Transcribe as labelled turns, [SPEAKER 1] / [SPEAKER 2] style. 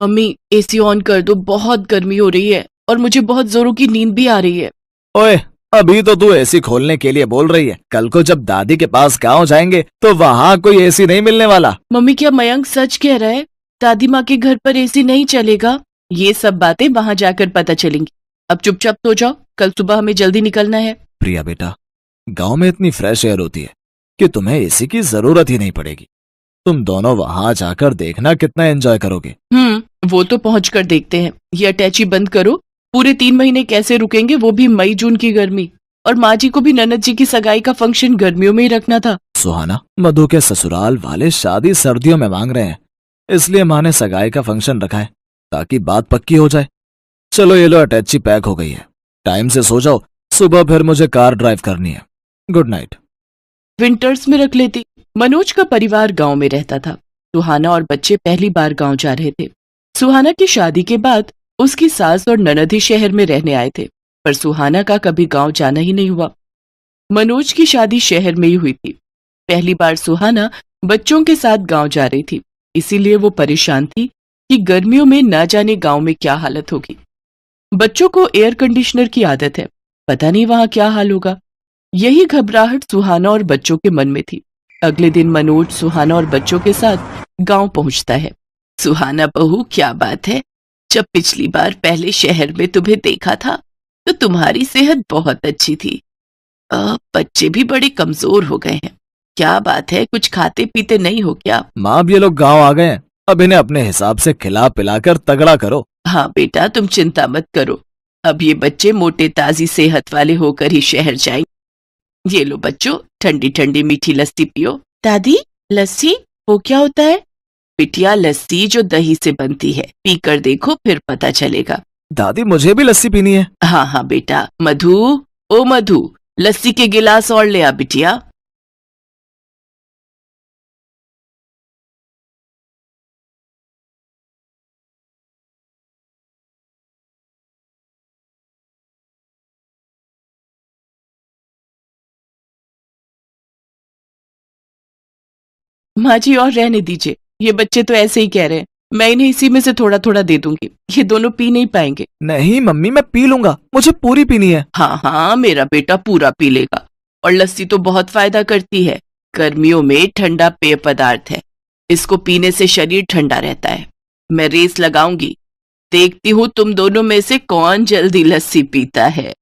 [SPEAKER 1] Mummy AC on कर दो, बहुत गर्मी हो रही है और मुझे बहुत जोरों की नींद भी आ रही है।
[SPEAKER 2] ओए, अभी तो तू एसी खोलने के लिए बोल रही है, कल को जब दादी के पास गांव जाएंगे तो वहाँ कोई एसी नहीं मिलने वाला।
[SPEAKER 1] मम्मी क्या मयंक सच कह रहा है? दादी माँ के घर पर एसी नहीं चलेगा? ये सब बातें वहाँ जाकर पता चलेंगी। अब चुपचाप सो जाओ, कल सुबह हमें जल्दी निकलना है।
[SPEAKER 2] प्रिया बेटा, गांव में इतनी फ्रेश एयर होती है कि तुम्हें एसी की जरूरत ही नहीं पड़ेगी। तुम दोनों वहां जाकर देखना कितना एंजॉय करोगे।
[SPEAKER 1] वो तो पहुँच कर देखते हैं। ये अटैची बंद करो। पूरे 3 महीने कैसे रुकेंगे, वो भी मई जून की गर्मी। और माँ जी को भी ननद जी की सगाई का फंक्शन गर्मियों में ही रखना था।
[SPEAKER 2] सुहाना, मधु के ससुराल वाले शादी सर्दियों में मांग रहे हैं, इसलिए माँ ने सगाई का फंक्शन रखा है ताकि बात पक्की हो जाए। चलो ये लो, अटैची पैक हो गई है। टाइम से सो जाओ, सुबह फिर मुझे कार ड्राइव करनी है। Good night.
[SPEAKER 1] विंटर्स में रख लेती। मनोज का परिवार गांव में रहता था। सुहाना और बच्चे पहली बार गांव जा रहे थे। सुहाना की शादी के बाद उसकी सास और ननद ही शहर में रहने आए थे, पर सुहाना का कभी गांव जाना ही नहीं हुआ। मनोज की शादी शहर में ही हुई थी। पहली बार सुहाना बच्चों के साथ गांव जा रही थी, इसीलिए वो परेशान थी कि गर्मियों में न जाने गांव में क्या हालत होगी। बच्चों को एयर कंडीशनर की आदत है, पता नहीं वहां क्या हाल होगा। यही घबराहट सुहाना और बच्चों के मन में थी। अगले दिन मनोज सुहाना और बच्चों के साथ गांव पहुंचता है। सुहाना बहू, क्या बात है? जब पिछली बार पहले शहर में तुम्हें देखा था तो तुम्हारी सेहत बहुत अच्छी थी। बच्चे भी बड़े कमजोर हो गए हैं। क्या बात है, कुछ खाते पीते नहीं हो क्या?
[SPEAKER 2] माँ, अब ये लोग गांव आ गए हैं, अब इन्हें अपने हिसाब से खिला पिलाकर तगड़ा करो।
[SPEAKER 1] हाँ बेटा, तुम चिंता मत करो। अब ये बच्चे मोटे ताजी सेहत वाले होकर ही शहर जाएंगे। ये लो बच्चों, ठंडी ठंडी मीठी लस्सी पियो। दादी, लस्सी वो क्या होता है? बिटिया, लस्सी जो दही से बनती है, पीकर देखो फिर पता चलेगा।
[SPEAKER 2] दादी, मुझे भी लस्सी पीनी है।
[SPEAKER 1] हाँ हाँ बेटा। मधु, ओ मधु, लस्सी के गिलास और ले आ बिटिया। माँ जी, और रहने दीजिए, ये बच्चे तो ऐसे ही कह रहे हैं। मैं इन्हें इसी में से थोड़ा थोड़ा दे दूंगी, ये दोनों पी नहीं पाएंगे।
[SPEAKER 2] नहीं मम्मी, मैं पी लूंगा, मुझे पूरी पीनी है।
[SPEAKER 1] हाँ हाँ, मेरा बेटा पूरा पी लेगा। और लस्सी तो बहुत फायदा करती है। गर्मियों में ठंडा पेय पदार्थ है, इसको पीने से शरीर ठंडा रहता है। मैं रेस लगाऊंगी, देखती हूँ तुम दोनों में से कौन जल्दी लस्सी पीता है।